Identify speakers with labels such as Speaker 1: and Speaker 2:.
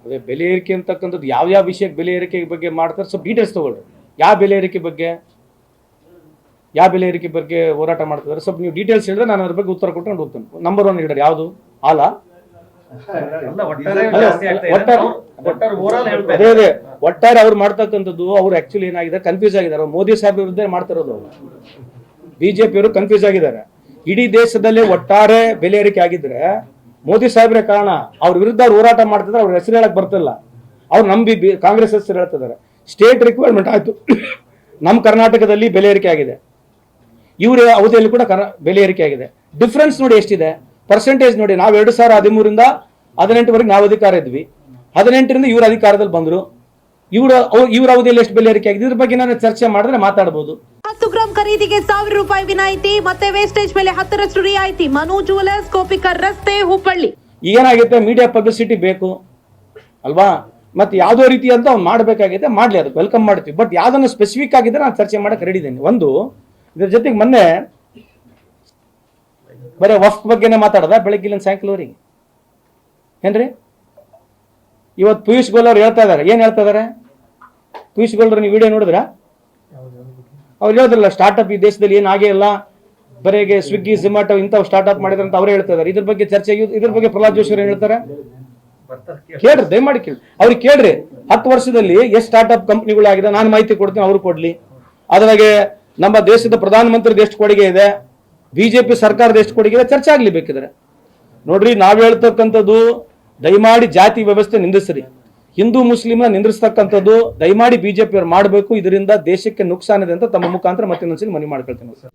Speaker 1: ಅದೇ ಬೆಲೆ ಏರಿಕೆ ಅಂತಕ್ಕಂಥದ್ದು ಯಾವ ವಿಷಯಕ್ಕೆ ಬೆಲೆ ಏರಿಕೆ ಬಗ್ಗೆ ಮಾಡ್ತಾರೆ ಸ್ವಲ್ಪ ಡೀಟೇಲ್ಸ್ ತಗೊಳ್ರಿ. ಯಾವ ಬೆಲೆ ಏರಿಕೆ ಬಗ್ಗೆ ಹೋರಾಟ ಮಾಡ್ತಿದ್ದಾರೆ ಸ್ವಲ್ಪ ನೀವು ಡೀಟೇಲ್ಸ್ ಹೇಳಿದ್ರೆ ನಾನು ಅದ್ರ ಬಗ್ಗೆ ಉತ್ತರ ಕೊಟ್ಟು ಹೋಗ್ತೇನೆ. ನಂಬರ್ 1 ಹೇಳಿದ್ರೆ ಯಾವುದು ಹಾಲ ಅದೇ ಒಟ್ಟಾರೆ ಅವ್ರು ಮಾಡ್ತಕ್ಕಂಥದ್ದು ಅವ್ರು ಆಕ್ಚುಲಿ ಏನಾಗಿದೆ ಕನ್ಫ್ಯೂಸ್ ಆಗಿದ್ದಾರೆ. ಮೋದಿ ಸಾಹೇಬ್ ವಿರುದ್ಧ ಮಾಡ್ತಿರೋದು ಬಿಜೆಪಿಯವರು ಕನ್ಫ್ಯೂಸ್ ಆಗಿದ್ದಾರೆ. ಇಡೀ ದೇಶದಲ್ಲಿ ಒಟ್ಟಾರೆ ಬೆಲೆ ಏರಿಕೆ ಆಗಿದ್ರೆ ಮೋದಿ ಸಾಹೇಬ್ರೆ ಕಾರಣ. ಅವ್ರ ವಿರುದ್ಧ ಅವ್ರು ಹೋರಾಟ ಮಾಡ್ತಿದ್ರೆ ಅವ್ರ ಹೆಸರು ಹೇಳಕ್ ಬರ್ತಿಲ್ಲ. ಅವ್ರು ನಂಬಿ ಕಾಂಗ್ರೆಸ್ ಹೆಸರು ಹೇಳ್ತಿದ್ದಾರೆ. ಸ್ಟೇಟ್ ರಿಕ್ವೈರ್ಮೆಂಟ್ ಆಯ್ತು. ನಮ್ಮ ಕರ್ನಾಟಕದಲ್ಲಿ ಬೆಲೆ ಏರಿಕೆ ಆಗಿದೆ, ಇವರ ಅವಧಿಯಲ್ಲಿ ಕೂಡ ಬೆಲೆ ಏರಿಕೆ ಆಗಿದೆ. ಡಿಫ್ರೆನ್ಸ್ ನೋಡಿ ಎಷ್ಟಿದೆ, ಪರ್ಸೆಂಟೇಜ್ ನೋಡಿ. ನಾವು 2013ರಿಂದ 2018ವರೆಗೆ ನಾವು ಅಧಿಕಾರ ಇದ್ವಿ, 2018ರಿಂದ ಇವ್ರ ಅಧಿಕಾರದಲ್ಲಿ ಬಂದ್ರು. ಇವ್ರ ಅವಧಿಯಲ್ಲಿ ಎಷ್ಟು ಬೆಲೆ ಏರಿಕೆ ಆಗಿದೆ ಇದ್ರ ಬಗ್ಗೆ ನಾನು ಚರ್ಚೆ ಮಾಡಿದ್ರೆ ಮಾತಾಡಬಹುದು.
Speaker 2: 10 ಗ್ರಾಂ ಖರೀದಿಗೆ 1000 ರೂಪಾಯಿ ವಿನಾಯಿತಿ, ಮತ್ತೆ ವೇಸ್ಟೇಜ್ ಮೇಲೆ 10% ರಿಯಾಯಿತಿ. ಮನು ಜ್ಯುವೆಲರ್ಸ್, ಕೋಪಿಕರ್ ರಸ್ತೆ, ಹುಬ್ಬಳ್ಳಿ.
Speaker 1: ಏನಾಗುತ್ತೆ, ಮೀಡಿಯಾ ಪಬ್ಲಿಸಿಟಿ ಬೇಕು ಅಲ್ವಾ, ಮತ್ತೆ ಯಾವ್ದೋ ರೀತಿ ಅಂತ ಅವ್ನು ಮಾಡಬೇಕಾಗಿದೆ, ಮಾಡ್ಲಿ, ಅದಕ್ಕೆ ವೆಲ್ಕಮ್ ಮಾಡ್ತೀವಿ. ಬಟ್ ಯಾವ್ದನ್ನು ಸ್ಪೆಸಿಫಿಕ್ ಆಗಿದ್ರೆ ನಾನು ಚರ್ಚೆ ಮಾಡಕ್ಕೆ ರೆಡಿ ಇದ್ದೀನಿ. ಒಂದು ಇದ್ರ ಜೊತೆಗೆ ಮೊನ್ನೆ ಬರೀ ವಫ್ ಬಗ್ಗೆನೇ ಮಾತಾಡದ ಬೆಳಗ್ಗಿನ ಸಾಯಂಕಾಲವರೆಗೆ ಏನ್ರಿ. ಇವತ್ತು ಪಿಯೂಷ್ ಗೋಯಲ್ ಅವ್ರು ಹೇಳ್ತಾ ಇದಾರೆ, ಏನ್ ಹೇಳ್ತಾ ಇದಾರೆ ಪಿಯೂಷ್ ಗೋಯಲ್, ನೀವು ವಿಡಿಯೋ ನೋಡಿದ್ರ? ಅವ್ರು ಹೇಳಿದ್ರಲ್ಲ ಸ್ಟಾರ್ಟ್ಅಪ್ ಈ ದೇಶದಲ್ಲಿ ಏನಾಗೇ ಇಲ್ಲ, ಬರೆಗೆ ಸ್ವಿಗ್ಗಿ ಝೊಮ್ಯಾಟೊ ಇಂಥವು ಸ್ಟಾರ್ಟ್ಅಪ್ ಮಾಡಿದ್ರೆ ಅಂತ ಅವ್ರು ಹೇಳ್ತಾ ಇದಾರೆ. ಇದ್ರ ಬಗ್ಗೆ ಚರ್ಚೆ, ಇದ್ರ ಬಗ್ಗೆ ಪ್ರಹ್ಲಾದ್ ಜೋಶಿ ಅವ್ರು ಹೇಳ್ತಾರೆ. ಕೇಳ್ರಿ, ದಯಮಾಡಿ ಕೇಳಿ, ಅವ್ರಿಗೆ ಕೇಳ್ರಿ. 10 ವರ್ಷದಲ್ಲಿ ಎಷ್ಟು ಸ್ಟಾರ್ಟ್ಅಪ್ ಕಂಪ್ನಿಗಳಾಗಿದೆ ನಾನು ಮಾಹಿತಿ ಕೊಡ್ತೀನಿ, ಅವ್ರು ಕೊಡ್ಲಿ. ಅದ್ರಾಗೆ ನಮ್ಮ ದೇಶದ ಪ್ರಧಾನಮಂತ್ರಿದ ಎಷ್ಟು ಕೊಡುಗೆ ಇದೆ, ಬಿಜೆಪಿ ಸರ್ಕಾರದ ಎಷ್ಟು ಕೊಡುಗೆ ಇದೆ, ಚರ್ಚೆ ಆಗ್ಲಿ ಬೇಕಿದ್ರೆ. ನೋಡ್ರಿ, ನಾವ್ ಹೇಳ್ತಕ್ಕಂಥದ್ದು ದಯಮಾಡಿ ಜಾತಿ ವ್ಯವಸ್ಥೆ ನಿಂದಿಸ್ರಿ, ಹಿಂದೂ ಮುಸ್ಲಿಂನ ನಿಂದಿಸ್ತಕ್ಕಂಥದ್ದು ದಯಮಾಡಿ ಬಿಜೆಪಿ ಅವ್ರು ಮಾಡಬೇಕು. ಇದರಿಂದ ದೇಶಕ್ಕೆ ನುಕ್ಸಾನಿದೆ ಅಂತ ತಮ್ಮ ಮುಖಾಂತರ ಮತ್ತೆ ಇನ್ನೊಂದ್ಸಲಿ ಮನವಿ ಮಾಡ್ಕೊಳ್ತೇನೆ ಸರ್.